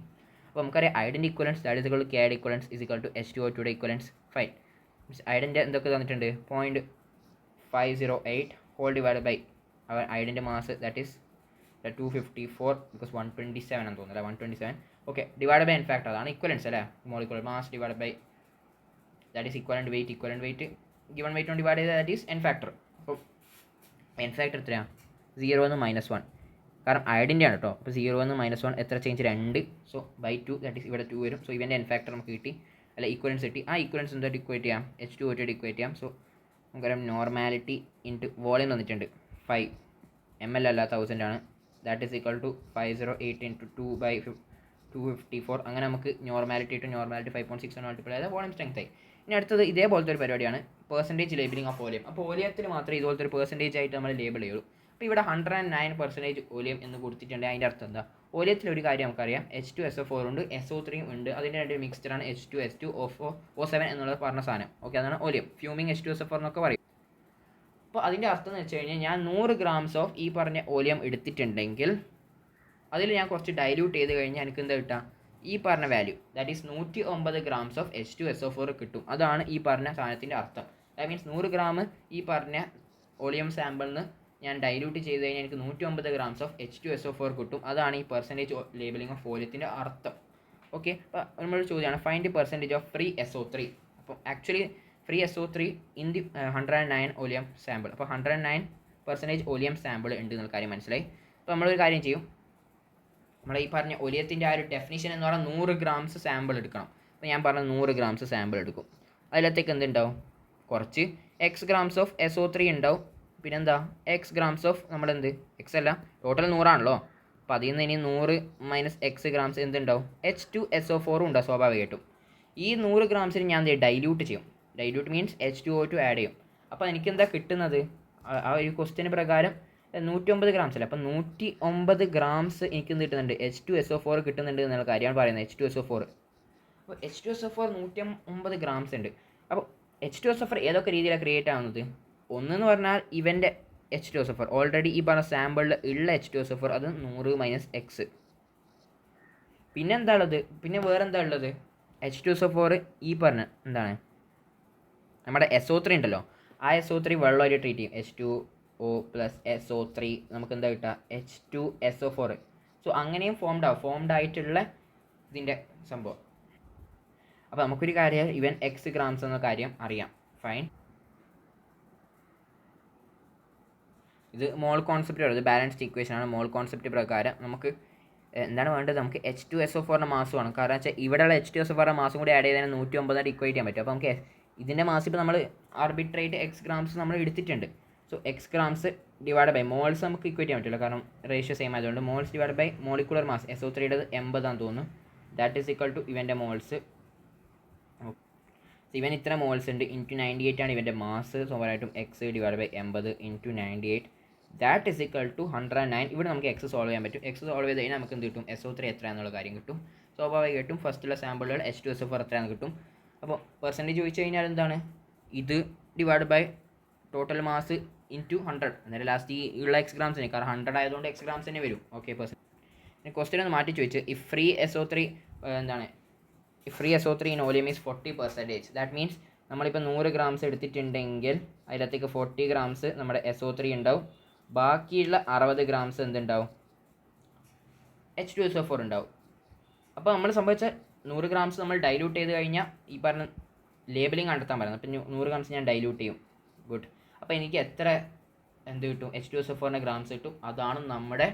അപ്പോൾ നമുക്കറിയാം അയഡിൻ്റെ equivalence that is equal to KIയുടെ ഇക്വലൻസ് ഇസ് ഈക്വൽ ടു H2O2യുടെ ഇക്വലൻസ്, ഫൈൻ. അയഡിൻ്റെ എന്തൊക്കെ തന്നിട്ടുണ്ട്, 0.508 ഹോൾ ഡിവൈഡ് ബൈ അവർ അയഡിൻ്റെ മാസ് ദാറ്റ് ഈസ് 254 ബിക്കോസ് 127 എന്ന് തോന്നുന്നു അല്ലേ, 127. Okay, divide by n factor, അതാണ് ഇക്വലൻസ് അല്ലേ, molecular mass divide by that is equivalent weight given weight കൊണ്ട് ഡിവൈഡ് ചെയ്താൽ ദാറ്റ് ഈസ് n ഫാക്ടർ. അപ്പോൾ n ഫാക്ടർ എത്രയാണ്? 0 എന്ന് -1, കാരണം അയഡിൻ്റെ ആണ് കേട്ടോ. അപ്പോൾ 0 എന്ന് -1 എത്ര change? 2. So by 2 that is ഇവിടെ 2 വരും. സോ ഇവൻ്റെ n ഫാക്ടർ നമുക്ക് കിട്ടി, അല്ല ഇക്വലൻസ് കിട്ടി. ആ ഇക്വലൻസ് എന്തായിട്ട് ഇക്വേറ്റ് ചെയ്യാം? H2O ആയിട്ട് ഇക്വേറ്റ് ചെയ്യാം. സോ നമുക്കറിയാം നോർമാലിറ്റി ഇൻറ്റു വോളിയം തന്നിട്ടുണ്ട് 5 ml അല്ല 1000 ആണ്. That is equal to 508 into 2/254. അങ്ങനെ നമുക്ക് നോർമാലിറ്റി ടു നോർമാലിറ്റി 5.6 മൾട്ടിപ്ലൈ ചെയ്താൽ വോളിയം സ്ട്രെങ്ത് ആയി. ഇനി അടുത്തത് ഇതേപോലത്തെ ഒരു പരിപാടിയാണ് പെർസെൻറ്റേജ് ലേബിളിംഗ് ഓഫ് വോളിയം. അപ്പോൾ വോളിയത്തിൽ മാത്രമേ ഇതുപോലത്തെ ഒരു പെർസെൻറ്റേജ് ആയിട്ട് നമ്മൾ ലേബിൾ ചെയ്യുള്ളൂ. അപ്പോൾ ഇവിടെ 109% വോളിയം എന്ന് കൊടുത്തിട്ടുണ്ട്. അതിൻ്റെ അർത്ഥം എന്താ? വോളിയത്തിൽ ഒരു കാര്യം നമുക്കറിയാം, H2SO4 ഉണ്ട്, SO3 ഉണ്ട്, അതിൻ്റെ രണ്ട് മിക്സ്ചറാണ് H2SO7 എന്നുള്ള പറഞ്ഞ സാധനം. ഓക്കെ, അതാണ് വോളിയം. ഫ്യൂമിങ് H2SO4 എന്നൊക്കെ പറയും. അപ്പോൾ അതിൻ്റെ അർത്ഥം എന്ന് വെച്ച് കഴിഞ്ഞാൽ ഞാൻ 100 grams ഓഫ് ഈ പറഞ്ഞ വോളിയം എടുത്തിട്ടുണ്ടെങ്കിൽ അതിൽ ഞാൻ കുറച്ച് ഡൈല്യൂട്ട് ചെയ്ത് കഴിഞ്ഞാൽ എനിക്ക് എന്താ കിട്ടുക? ഈ പറഞ്ഞ value, that is 109 grams of H2SO4 കിട്ടും. അതാണ് ഈ പറഞ്ഞ സാധനത്തിൻ്റെ അർത്ഥം. ദാറ്റ് മീൻസ് 100 gram ഈ പറഞ്ഞ വോളിയം സാമ്പിളിൽ നിന്ന് ഞാൻ ഡൈല്യൂട്ട് ചെയ്ത് കഴിഞ്ഞാൽ എനിക്ക് 109 grams ഓഫ് H2SO4 കിട്ടും. അതാണ് ഈ പെർസെൻറ്റേജ് ലേബിളിംഗ് ഓഫ് വോളിയത്തിൻ്റെ അർത്ഥം. ഓക്കെ, അപ്പോൾ നമ്മളൊരു ചോദ്യമാണ് find percentage of free SO3. അപ്പോൾ actually free SO3 in the 109 volume sample. അപ്പോൾ 109% വോളിയം സാമ്പിൾ ഉണ്ട് എന്നുള്ള കാര്യം മനസ്സിലായി. അപ്പോൾ നമ്മളൊരു കാര്യം ചെയ്യും, നമ്മൾ ഈ പറഞ്ഞ വോളിയത്തിൻ്റെ ആ ഒരു ഡെഫിനിഷൻ എന്ന് പറഞ്ഞാൽ 100 grams സാമ്പിൾ എടുക്കണം. അപ്പോൾ ഞാൻ പറഞ്ഞ 100 grams സാമ്പിൾ എടുക്കും. അതിലത്തേക്ക് എന്തുണ്ടാവും? കുറച്ച് x grams ഓഫ് SO3 ഉണ്ടാവും. പിന്നെന്താ? x grams ഓഫ് നമ്മളെന്ത്, x അല്ല ടോട്ടൽ 100 ആണല്ലോ. അപ്പോൾ അതിൽ നിന്ന് ഇനി 100 മൈനസ് x grams എന്തുണ്ടാവും? H2SO4 ഉണ്ടാവും സ്വാഭാവികമായിട്ടും. ഈ 100 grams ഞാൻ ഡൈല്യൂട്ട് ചെയ്യും. ഡൈല്യൂട്ട് മീൻസ് H2O2 ആഡ് ചെയ്യും. അപ്പോൾ എനിക്കെന്താ കിട്ടുന്നത്? ആ ഒരു ക്വസ്റ്റ്യന് പ്രകാരം 109 grams അല്ല, അപ്പോൾ 109 grams എനിക്ക് എന്ത് കിട്ടുന്നുണ്ട്? H2SO4 കിട്ടുന്നുണ്ട് എന്നുള്ള കാര്യമാണ് പറയുന്നത്. H2SO4, അപ്പോൾ H2SO4 109 grams ഉണ്ട്. അപ്പോൾ H2SO4 ഏതൊക്കെ രീതിയിലാണ് ക്രിയേറ്റ് ആവുന്നത്? ഒന്നെന്ന് പറഞ്ഞാൽ ഇവൻ്റെ H2SO4 ഓൾറെഡി ഈ പറഞ്ഞ സാമ്പിളിൽ ഉള്ള H2SO4 അത് 100 മൈനസ് എക്സ്. പിന്നെ എന്താ ഉള്ളത്? പിന്നെ വേറെ എന്താ ഉള്ളത്? H2SO4 ഈ പറഞ്ഞ എന്താണ് നമ്മുടെ SO3 ഉണ്ടല്ലോ, ആ SO3 വെള്ളമായിട്ട് ട്രീറ്റ് ചെയ്യും. H2O പ്ലസ് SO3 നമുക്ക് എന്താ കിട്ടുക? H2SO4. സോ അങ്ങനെയും ഫോംഡ് ആയിട്ടുള്ള ഇതിൻ്റെ സംഭവം. അപ്പോൾ നമുക്കൊരു കാര്യം ഇവൻ x grams എന്ന കാര്യം അറിയാം. ഫൈൻ, ഇത് മോൾ കോൺസെപ്റ്റ് ആണ്, ഇത് ബാലൻസ്ഡ് ഇക്വേഷൻ ആണ്. മോൾ കോൺസെപ്റ്റ് പ്രകാരം നമുക്ക് എന്താണ് വേണ്ടത്? നമുക്ക് H2SO4 മാസ് വേണം. കാരണം വെച്ചാൽ ഇവിടെയുള്ള H2SO4 മാസും കൂടി ആഡ് ചെയ്താൽ 109 ഇക്വേറ്റ് ചെയ്യാൻ പറ്റും. അപ്പോൾ നമുക്ക് ഇതിൻ്റെ മാസ് ഇപ്പോൾ നമ്മൾ ആർബിട്രേറ്റ് x grams നമ്മൾ എടുത്തിട്ടുണ്ട്. So x grams divide by moles നമുക്ക് ഇക്വേറ്റ് ചെയ്യാൻ പറ്റില്ല, കാരണം റേഷ്യോ സെയിം ആയതുകൊണ്ട്. Moles divide by molecular mass, SO3 80 ആണെന്ന് തോന്നുന്നു. ദാറ്റ് ഈസ് ഈക്വൽ ടു ഇവൻ്റെ മോൾസ്. ഇവൻ ഇത്ര മോൾസ് ഉണ്ട്, ഇൻറ്റു 98 ആണ് ഇവൻ്റെ മാസ്. സ്വാഭാവികമായിട്ടും x divide by 80 into 98 that is equal to 109. ഇവിടെ നമുക്ക് x സോൾവ് ചെയ്യാൻ പറ്റും. x സോൾവ് ചെയ്ത് കഴിഞ്ഞാൽ നമുക്ക് എന്ത് കിട്ടും? SO3 എത്ര എന്നുള്ള കാര്യം കിട്ടും. സ്വാഭാവികമായിട്ടും ഫസ്റ്റുള്ള സാമ്പിളുകൾ H2SO4 എത്രയാണെന്ന് കിട്ടും. അപ്പോൾ പെർസെൻറ്റേജ് ചോദിച്ചു കഴിഞ്ഞാൽ എന്താണ്? ഇത് divide by total mass into 100. അന്നേരം ലാസ്റ്റ് ഈ ഉള്ള x grams തന്നെ, കാരണം 100 ആയതുകൊണ്ട് x grams തന്നെ വരും. ഓക്കെ, പെർസെൻറ്റ് ക്വസ്റ്റ്യൻ ഒന്ന് മാറ്റി ചോദിച്ചു. ഈ ഫ്രീ SO3 എന്താണ്? Free SO3 in volume is 40%. That means നമ്മളിപ്പോൾ 100 grams എടുത്തിട്ടുണ്ടെങ്കിൽ അതിലത്തേക്ക് 40 grams നമ്മുടെ SO3 ഉണ്ടാവും. ബാക്കിയുള്ള 60 grams എന്തുണ്ടാവും? H2SO4 ഉണ്ടാവും. അപ്പോൾ നമ്മൾ സംഭവിച്ച 100 grams നമ്മൾ ഡൈല്യൂട്ട് ചെയ്ത് കഴിഞ്ഞാൽ ഈ പറഞ്ഞ ലേബലിംഗ് കണ്ടെത്താൻ പറയുന്നത്. അപ്പോൾ 100 grams ഞാൻ ഡൈല്യൂട്ട് ചെയ്യും. ഗുഡ്. അപ്പോൾ എനിക്ക് എത്ര എന്ത് കിട്ടും? H2SO4 grams കിട്ടും. അതാണ് നമ്മുടെ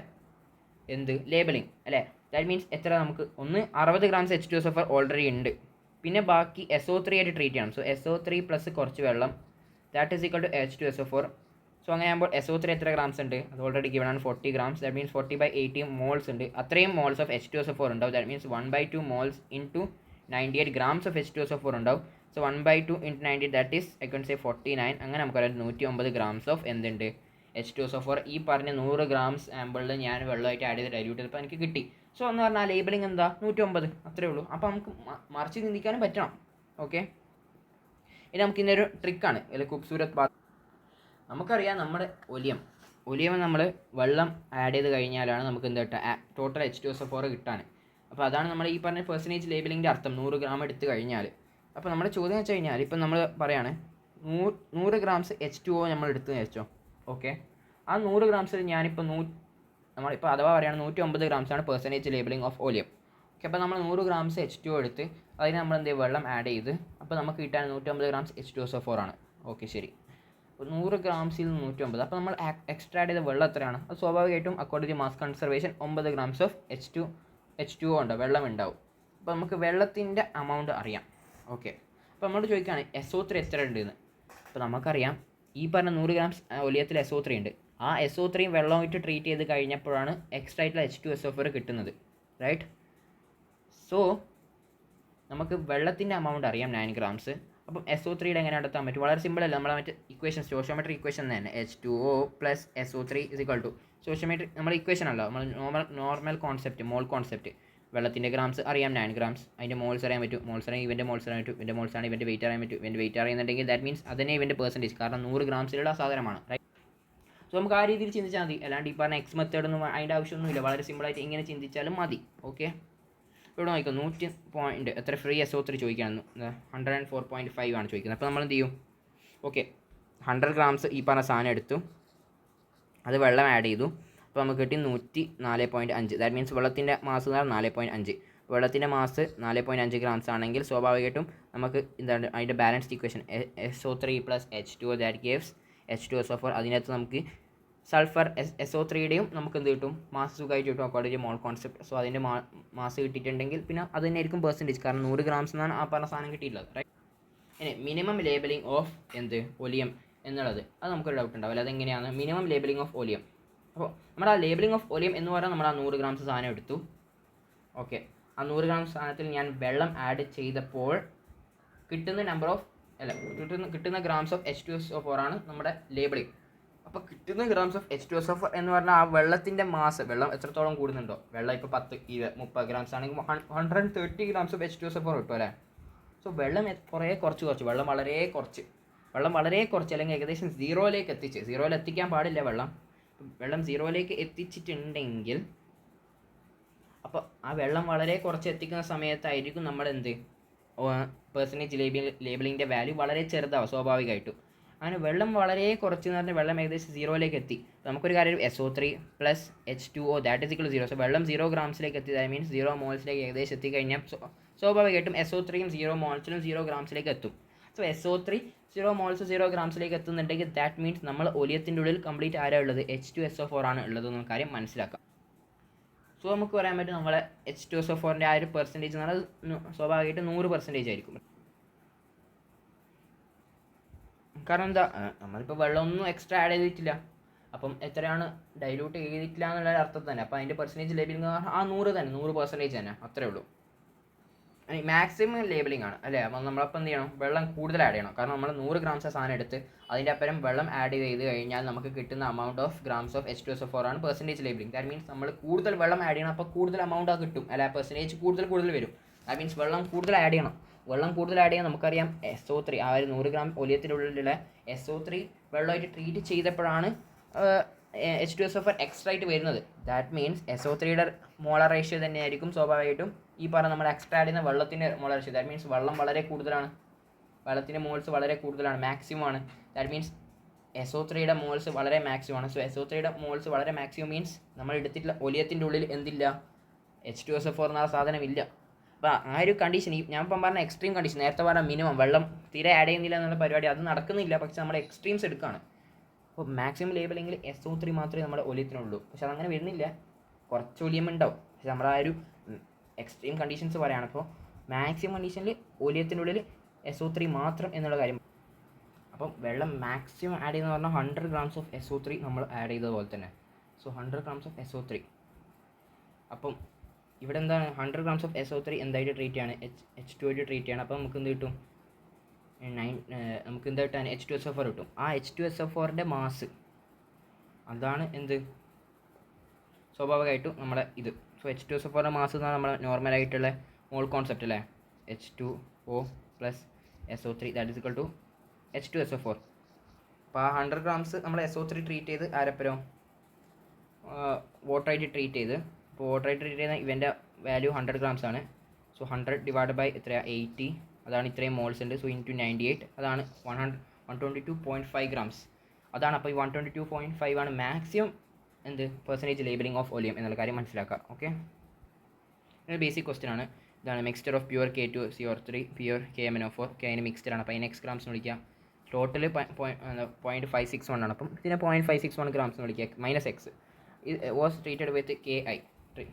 എന്ത് ലേബലിംഗ് അല്ലേ? ദാറ്റ് മീൻസ് എത്ര നമുക്ക്? ഒന്ന് 60 grams H2SO4 ഓൾറെഡി ഉണ്ട്, പിന്നെ ബാക്കി SO3 ആയിട്ട് ട്രീറ്റ് ചെയ്യണം. സോ SO3 പ്ലസ് കുറച്ച് വെള്ളം, that is equal to H2SO4. So അങ്ങനെ ആകുമ്പോൾ SO3 എത്ര ഗ്രാംസ് ഉണ്ട്? അത് ഓൾറെഡി ഗിവൺ ആണ് 40 grams. ദാറ്റ് മീൻസ് 40/80 മോൾസ് ഉണ്ട്. അത്രയും മോൾസ് ഓഫ് H2SO4 ഉണ്ടാവും. That means 1/2 moles into 98 grams of H2SO4 ഉണ്ടാവും. So 1/2 into 98 that is I കൺ സേ 49. അങ്ങനെ നമുക്കറിയാം 109 grams ഓഫ് എന്തുണ്ട്? H2SO4. ഈ പറഞ്ഞ 100 grams സാമ്പിളിൽ ഞാൻ വെള്ളമായിട്ട് ആഡ് ചെയ്ത് ഡൈല്യൂട്ട് ചെയ്തപ്പോൾ എനിക്ക് കിട്ടി. സോ എന്ന് പറഞ്ഞാൽ ലേബലിംഗ് എന്താ? 109 അത്രേ ഉള്ളൂ. അപ്പോൾ നമുക്ക് മറിച്ച് ചിന്തിക്കാനും പറ്റണം. ഓക്കെ, ഇനി നമുക്ക് ഇന്നൊരു ട്രിക്കാണ്, അല്ലെങ്കിൽ ഖൂബ്സൂരത് ബാത്ത്. നമുക്കറിയാം നമ്മുടെ ഒലിയം നമ്മൾ വെള്ളം ആഡ് ചെയ്ത് കഴിഞ്ഞാലാണ് നമുക്ക് എന്താ കിട്ടുക? ടോട്ടൽ H2SO4 കിട്ടാൻ. അപ്പോൾ അതാണ് നമ്മൾ ഈ പറഞ്ഞ പെർസെൻറ്റേജ് ലേബലിങ്ങിൻ്റെ അർത്ഥം, 100 gram എടുത്തു കഴിഞ്ഞാൽ. അപ്പോൾ നമ്മുടെ ചോദ്യം വെച്ച് കഴിഞ്ഞാൽ ഇപ്പം നമ്മൾ പറയാണ് 100 grams H2O നമ്മൾ എടുത്തു വെച്ചോ. ഓക്കെ, ആ 100 grams ഞാനിപ്പോൾ നമ്മളിപ്പോൾ അഥവാ പറയുകയാണ് 109 grams ആണ് percentage labelling of volume. Okay, അപ്പോൾ നമ്മൾ 100 ഗ്രാംസ് H2O എടുത്ത് അതിന് നമ്മൾ എന്ത് ചെയ്യും, വെള്ളം ആഡ് ചെയ്ത്, അപ്പോൾ നമുക്ക് കിട്ടാൻ 150 ഗ്രാംസ് H2SO4 ആണ്. ഓക്കെ ശരി, അപ്പോൾ 100 ഗ്രാംസിൽ 150, അപ്പോൾ നമ്മൾ എക്സ്ട്രാ ആഡ് ചെയ്ത വെള്ളം എത്രയാണ്? അത് സ്വാഭാവികമായിട്ടും according to mass conservation 9 grams of H2O ഉണ്ട്, വെള്ളം ഉണ്ടാവും. അപ്പോൾ നമുക്ക് വെള്ളത്തിൻ്റെ അമൗണ്ട് അറിയാം. ഓക്കെ, അപ്പോൾ നമ്മളോട് ചോദിക്കുകയാണ് SO3 എത്ര ഉണ്ടെന്ന്. അപ്പോൾ നമുക്കറിയാം ഈ പറഞ്ഞ 100 ഗ്രാംസ് ഒലിയത്തിൽ SO3 ഉണ്ട്. ആ SO3 വെള്ളമായിട്ട് ട്രീറ്റ് ചെയ്ത് കഴിഞ്ഞപ്പോഴാണ് എക്സ്ട്രാ ആയിട്ടുള്ള H2SO4 കിട്ടുന്നത്, റൈറ്റ്? സോ നമുക്ക് വെള്ളത്തിൻ്റെ അമൗണ്ട് അറിയാം 9 ഗ്രാംസ്. അപ്പം SO3 എങ്ങനെ നടത്താൻ പറ്റും? വളരെ സിമ്പിൾ അല്ല, നമ്മളെ മറ്റ് ഇക്വേഷൻ സ്റ്റോഷിയോമെട്രി ഇക്വേഷൻ തന്നെ H2O plus SO3 is equal to സ്റ്റോഷിയോമെട്രി നമ്മുടെ ഇക്വേഷൻ അല്ല, നമ്മൾ നോർമൽ കോൺസെപ്റ്റ്, മോൾ കോൺസെപ്റ്റ്. വെള്ളത്തിൻ്റെ ഗ്രാംസ് അറിയാം 9 ഗ്രാംസ്, അതിൻ്റെ മോൾസ് അറിയാൻ പറ്റും, മോൾസ് അറിയാം ഇവൻ്റെ മോൾസ് അറിയാൻ പറ്റും, ഇവൻ്റെ മോൾസ് ആണ് ഇവൻ്റെ വെയിറ്റ് അറിയാൻ പറ്റും, ഇവൻ്റെ വെയിറ്റ് അറിയുന്നുണ്ടെങ്കിൽ ദാറ്റ് മീൻസ് അതന്നെ ഇവൻ്റെ പെർസെൻറ്റേജ്, കാരണം 100 ഗ്രാംസിലുള്ള സാധനമാണ്, റൈറ്റ്? സോ നമുക്ക് ആ രീതിയിൽ ചിന്തിച്ചാൽ മതി, അല്ലാണ്ട് ഈ പറഞ്ഞ എക്സ് മെത്തേഡൊന്നും അതിൻ്റെ ആവശ്യമൊന്നുമില്ല, വളരെ സിമ്പിളായിട്ട് ഇങ്ങനെ ചിന്തിച്ചാലും മതി. ഓക്കെ, ഇവിടെ നോക്കാം 100 പോയിൻറ്റ് എത്ര ഫ്രീ SO3 ചോദിക്കുകയാണ്, 104.5 ആണ് ചോദിക്കുന്നത്. അപ്പോൾ നമ്മൾ എന്ത് ചെയ്യും? ഓക്കെ, 100 ഗ്രാംസ് ഈ പറഞ്ഞ സാധനം എടുത്തു, അത് വെള്ളം ആഡ് ചെയ്തു, അപ്പോൾ നമുക്ക് കിട്ടി 104.5. ദാറ്റ് മീൻസ് വെള്ളത്തിൻ്റെ മാസ് എന്ന് പറഞ്ഞാൽ 4.5. വെള്ളത്തിൻ്റെ മാസ് 4.5 ഗ്രാംസ് ആണെങ്കിൽ സ്വാഭാവികമായിട്ടും നമുക്ക് എന്താണ് അതിൻ്റെ balanced equation SO3 plus H2O that ഗേവ്സ് H2SO4. അതിനകത്ത് നമുക്ക് സൾഫർ SO3യുടെയും നമുക്ക് എന്ത് കിട്ടും, മാസ് സുഖമായിട്ട് കിട്ടും according to mall concept. So അതിൻ്റെ മാസ് കിട്ടിയിട്ടുണ്ടെങ്കിൽ പിന്നെ അത് തന്നെയായിരിക്കും പെർസെൻറ്റേജ്, കാരണം 100 ഗ്രാംസ് എന്നാണ് ആ പറഞ്ഞ സാധനം കിട്ടിയിട്ടുള്ളത്, റൈറ്റ്? ഇനി മിനിമം ലേബലിംഗ് ഓഫ് ഒലിയം എന്നുള്ളത്, അത് നമുക്കൊരു ഡൗട്ട് ഉണ്ടാവില്ല, അതെങ്ങനെയാണ് മിനിമം ലേബലിംഗ് ഓഫ് ഒലിയം? അപ്പോൾ നമ്മുടെ ആ ലേബലിംഗ് ഓഫ് ഒലിയം എന്ന് പറഞ്ഞാൽ നമ്മൾ ആ 100 ഗ്രാംസ് സാധനം എടുത്തു. ഓക്കെ, ആ 100 ഗ്രാംസ് സാധനത്തിൽ ഞാൻ വെള്ളം ആഡ് ചെയ്തപ്പോൾ കിട്ടുന്ന കിട്ടുന്ന ഗ്രാംസ് ഓഫ് H2SO4 ആണ് നമ്മുടെ ലേബലിംഗ്. അപ്പോൾ കിട്ടുന്ന ഗ്രാംസ് ഓഫ് H2SO4 എന്ന് പറഞ്ഞാൽ ആ വെള്ളത്തിൻ്റെ മാസ്, വെള്ളം എത്രത്തോളം കൂടുന്നുണ്ടോ, വെള്ളം ഇപ്പോൾ 10, 20, 30 ഗ്രാംസ് ആണെങ്കിൽ 130 ഗ്രാംസ് ഓഫ് H2SO4 കിട്ടും അല്ലേ? സോ വെള്ളം കുറച്ച് വെള്ളം വളരെ കുറച്ച് അല്ലെങ്കിൽ ഏകദേശം 0യിലേക്ക് എത്തിച്ച്, 0യിൽ എത്തിക്കാൻ പാടില്ല വെള്ളം 0യിലേക്ക് എത്തിച്ചിട്ടുണ്ടെങ്കിൽ, അപ്പോൾ ആ വെള്ളം വളരെ കുറച്ച് എത്തിക്കുന്ന സമയത്തായിരിക്കും നമ്മൾ പെർസെൻറ്റേജ് ലേബലിങ്ങിൻ്റെ വാല്യൂ വളരെ ചെറുതാവും സ്വാഭാവികമായിട്ടും. അങ്ങനെ വെള്ളം വളരെ കുറച്ച് എന്ന് പറഞ്ഞാൽ വെള്ളം ഏകദേശം 0യിലേക്ക് എത്തി, നമുക്കൊരു കാര്യം SO3 plus H2O that is equal 0. So വെള്ളം 0 ഗ്രാംസിലേക്ക് എത്തി, ദാറ്റ് മീൻസ് 0 മോൾസിലേക്ക് ഏകദേശം എത്തിക്കഴിഞ്ഞാൽ സ്വാഭാവികമായിട്ടും SO3യും 0 മോൾസിലും 0 ഗ്രാംസിലേക്ക് എത്തും. സോ SO3 0 മോൾസ് 0 ഗ്രാംസിലേക്ക് എത്തുന്നുണ്ടെങ്കിൽ ദാറ്റ് മീൻസ് നമ്മൾ ഒലിയത്തിൻ്റെ ഉള്ളിൽ കംപ്ലീറ്റ് ആരാ ഉള്ളത്, H2SO4 ആണ് ഉള്ളതെന്ന് കാര്യം മനസ്സിലാക്കാം. സോ നമുക്ക് പറയാൻ പറ്റും നമ്മളെ H2SO4ൻ്റെ ആ ഒരു പെർസെൻറ്റേജ് എന്ന് പറഞ്ഞാൽ സ്വാഭാവികമായിട്ട് 100% ആയിരിക്കും. കാരണം എന്താ, നമ്മളിപ്പോൾ വെള്ളമൊന്നും എക്സ്ട്രാ ആഡ് ചെയ്തിട്ടില്ല, അപ്പം എത്രയാണ് ഡൈലൂട്ട് ചെയ്തിട്ടില്ല എന്നുള്ള അർത്ഥം തന്നെ. അപ്പോൾ അതിൻ്റെ പെർസെൻറ്റേജ് ലേബലിംഗ് ആ 100% തന്നെ, അത്രേ ഉള്ളൂ. മാക്സിമം ലേബലിംഗ് ആണ് അല്ലേ? അപ്പം നമ്മളപ്പോൾ എന്ത് ചെയ്യണം, വെള്ളം കൂടുതൽ ആഡ് ചെയ്യണം. കാരണം നമ്മൾ 100 ഗ്രാംസ് സാധനം എടുത്ത് അതിൻ്റെ അപ്പുറം വെള്ളം ആഡ് ചെയ്ത് കഴിഞ്ഞാൽ നമുക്ക് കിട്ടുന്ന amount of grams of H2SO4 ആണ് പെർസെൻറ്റേജ് ലേബലിംഗ്. ദാറ്റ് മീൻസ് നമ്മൾ കൂടുതൽ വെള്ളം ആഡ് ചെയ്യണം, അപ്പോൾ കൂടുതൽ amount കിട്ടും അല്ല, പെർസെൻറ്റേജ് കൂടുതൽ വരും. ദാറ്റ് മീൻസ് വെള്ളം കൂടുതൽ ആഡ് ചെയ്യണം. വെള്ളം കൂടുതൽ ആഡ് ചെയ്യാൻ നമുക്കറിയാം SO3 ആ ഒരു 100 ഗ്രാം ഒലിയത്തിനുള്ളിലുള്ള SO3 വെള്ളമായിട്ട് ട്രീറ്റ് ചെയ്തപ്പോഴാണ് H2SO4 എക്സ്ട്രാ ആയിട്ട് വരുന്നത്. ദാറ്റ് മീൻസ് SO3യുടെ മോളർ റേഷ്യോ തന്നെയായിരിക്കും സ്വാഭാവികമായിട്ടും ഈ പറഞ്ഞ നമ്മൾ എക്സ്ട്രാ ആഡ് ചെയ്യുന്ന വെള്ളത്തിൻ്റെ മോളർ റേഷ്യോ. ദാറ്റ് മീൻസ് വെള്ളം വളരെ കൂടുതലാണ്, വെള്ളത്തിൻ്റെ മോൾസ് വളരെ കൂടുതലാണ്, മാക്സിമം ആണ്. ദാറ്റ് മീൻസ് SO3യുടെ മോൾസ് വളരെ മാക്സിമം ആണ്. സോ SO3യുടെ മോൾസ് വളരെ മാക്സിമം മീൻസ് നമ്മൾ എടുത്തിട്ടുള്ള ഒലിയത്തിൻ്റെ ഉള്ളിൽ എന്തില്ല, H2SO4 എന്ന സാധനം ഇല്ല. അപ്പോൾ ആ ഒരു കണ്ടീഷൻ, ഞാൻ ഇപ്പം പറഞ്ഞ എക്സ്ട്രീം കണ്ടീഷൻ, നേരത്തെ പറഞ്ഞ മിനിമം വെള്ളം തീരെ ആഡ് ചെയ്യുന്നില്ല എന്നുള്ള പരിപാടി അത് നടക്കുന്നില്ല, പക്ഷേ നമ്മൾ എക്സ്ട്രീംസ് എടുക്കുകയാണ്. അപ്പോൾ മാക്സിമം ലേബലെങ്കിൽ SO3 മാത്രമേ നമ്മുടെ ഒലിയത്തിനുള്ളൂ, പക്ഷെ അതങ്ങനെ വരുന്നില്ല, കുറച്ച് ഒലിയം ഉണ്ടാവും. പക്ഷെ നമ്മുടെ ആ ഒരു എക്സ്ട്രീം കണ്ടീഷൻസ് പറയുകയാണ്. അപ്പോൾ മാക്സിമം കണ്ടീഷനിൽ ഒലിയത്തിനുള്ളിൽ SO3 മാത്രം എന്നുള്ള കാര്യം. അപ്പം വെള്ളം മാക്സിമം ആഡ് ചെയ്യുന്ന പറഞ്ഞാൽ 100 ഗ്രാംസ് ഓഫ് SO3 നമ്മൾ ആഡ് ചെയ്തതുപോലെ തന്നെ. So 100 grams of SO3. അപ്പം ഇവിടെ എന്താണ് 100 ഗ്രാംസ് ഓഫ് SO3 എന്തായിട്ട് ട്രീറ്റ് ചെയ്യാണ്, H2O ട്രീറ്റ് ചെയ്യണം. അപ്പോൾ നമുക്ക് എന്ത് കിട്ടും, നമുക്ക് എന്താ കിട്ടാൻ H2SO4 കിട്ടും. ആ H2SO4ൻ്റെ മാസ് അതാണ് എന്ത് സ്വാഭാവികമായിട്ടും നമ്മുടെ ഇത്. സോ H2SO4ൻ്റെ മാസ് എന്ന് പറഞ്ഞാൽ നമ്മുടെ നോർമലായിട്ടുള്ള മോൾ കോൺസെപ്റ്റ് അല്ലേ, H2O plus SO3 that is equal to H2SO4. അപ്പോൾ ആ 100 ഗ്രാംസ് നമ്മൾ SO3 ട്രീറ്റ് ചെയ്ത് ആരപ്പുറം വാട്ടറായിട്ട് ട്രീറ്റ് ചെയ്ത്, അപ്പോൾ വാട്ടറായിട്ട് ട്രീറ്റ് ചെയ്യുന്ന ഇവൻ്റെ വാല്യൂ 100 ഗ്രാംസ് ആണ്. സോ 100 ഡിവൈഡ് ബൈ എത്രയാണ് 80, അതാണ് ഇത്രയും മോൾസ് ഉണ്ട്. സോ ഇൻറ്റു 98 അതാണ് 122.5 ഗ്രാംസ് അതാണ്. അപ്പോൾ ഈ 122.5 ആണ് മാക്സിമം എന്ത് പെർസെൻറ്റേജ് ലേബലിംഗ് ഓഫ് ഒലിയം എന്നുള്ള കാര്യം മനസ്സിലാക്കുക. ഓക്കെ, ബേസിക് ക്വസ്റ്റൻ ആണ്. ഇതാണ് mixture of pure K2CO3 pure KMnO4 K അതിന് മിക്സ്ചർ ആണ്. അപ്പോൾ അതിന് എക്സ് ഗ്രാംസ് വിളിക്കുക. ടോട്ടൽ 0.561 ആണ്. അപ്പം ഇതിനെ 0.561 ഗ്രാംസ് വിളിക്കുക. Minus X was treated with KI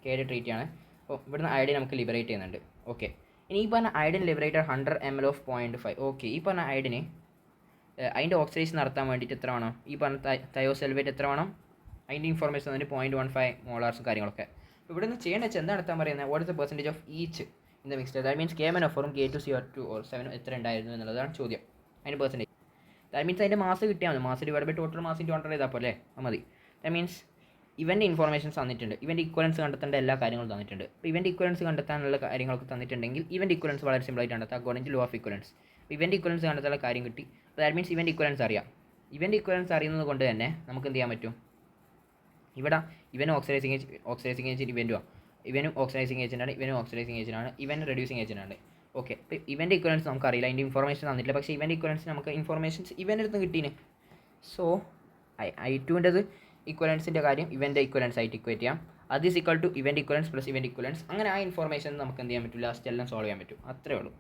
കെയുടെ ട്രീറ്റ് ആണ്. അപ്പോൾ ഇവിടുന്ന് അയഡിൻ നമുക്ക് ലിബറേറ്റ് ചെയ്യുന്നുണ്ട്. ഓക്കെ, ഇനി ഈ പറഞ്ഞ iodine liberated 100 ml of 0.5. Okay, ഈ പറഞ്ഞ അയഡിന് അതിൻ്റെ ഓക്സിഡേഷൻ നടത്താൻ വേണ്ടിയിട്ട് എത്ര വേണം? ഈ പറഞ്ഞ തയോസെൽവേറ്റ് എത്ര വേണം? അതിൻ്റെ ഇൻഫോർമേഷൻ അതിന് 0.15 മോളാർസും കാര്യങ്ങളൊക്കെ. അപ്പോൾ ഇവിടെ നിന്ന് ചെയ്യേണ്ട വെച്ചാൽ എന്താണ് നടത്താൻ പറയുന്നത്? What is the percentage of each in the mixture? That means KMnO4ഉം K2CO2 എത്ര ഉണ്ടായിരുന്നു എന്നുള്ളതാണ് ചോദ്യം. അതിന് പെർസെൻറ്റേജ്. ദാറ്റ് മീൻസ് അതിൻ്റെ മാസ് കിട്ടിയാൽ മതി. Mass divide by total mass into 100 ചെയ്താൽ പോലെ മതി. ദാറ്റ് മീൻസ് ഇവൻ്റെ ഇൻഫോർമേഷൻസ് തന്നിട്ടുണ്ട്. ഇവൻ്റെ ഇക്വലൻസ് കണ്ടെത്തേണ്ട എല്ലാ കാര്യങ്ങളും തന്നിട്ടുണ്ട്. അപ്പോൾ ഇവൻ്റെ ഇക്വലൻസ് കണ്ടെത്താനുള്ള കാര്യങ്ങളൊക്കെ തന്നിട്ടുണ്ടെങ്കിൽ ഇവൻ്റെ ഇക്വലൻസ് വളരെ സിമ്പിളായിട്ട് കണ്ടെത്താം according to law of equivalents. അപ്പോൾ ഇവൻ്റെ ഇക്വലൻസ് കണ്ടെത്താനുള്ള കാര്യം കിട്ടി. അപ്പോൾ ദാറ്റ് മീൻസ് ഇവൻ്റെ ഇക്വലൻസ് അറിയാം. ഇവൻ്റെ ഇക്വലൻസ് അറിയുന്നത് കൊണ്ട് തന്നെ നമുക്ക് എന്ത് ചെയ്യാൻ പറ്റും? ഇവിടെ ഇവനും ഓക്സിഡൈസിങ് ഏജൻറ്റ് ഇവൻറ്റുമാണ്. ഇവനും ഓക്സിഡൈസിങ് ഏജൻറ്റാണ്, ഇവനും ഓക്സിഡൈസിങ് ഏജൻറ്റാണ്, ഇവൻ റെഡ്യൂസിങ് ഏജൻറ്റാണ്. ഓക്കെ, അപ്പോൾ ഇവൻ്റെ ഇക്വലൻസ് നമുക്കറിയില്ല, അതിൻ്റെ ഇൻഫോർമേഷൻ തന്നിട്ടില്ല. പക്ഷേ ഇവൻ്റെ ഇക്വലൻസ് നമുക്ക് ഇൻഫോർമേഷൻസ് ഇവൻ്റെ അടുത്ത് കിട്ടീന്. സോ I2ൻ്റെത് ഇക്വലൻസിൻ്റെ കാര്യം ഇവൻ്റെ ഇക്വലൻസ് ആയിട്ട് ഇക്വേറ്റ് ചെയ്യാം. അത് ഈസ് ഈക്വൽ ടു ഇവൻ്റെ ഇക്വലൻസ് പ്ലസ് ഇവൻ്റെ ഇക്വലൻസ്. അങ്ങനെ ആ ഇൻഫോർമേഷൻ നമുക്ക് എന്ത് ചെയ്യാൻ പറ്റും? ലാസ്റ്റ് എല്ലാം സോൾവ് ചെയ്യാൻ പറ്റും. അത്രേ ഉള്ളൂ.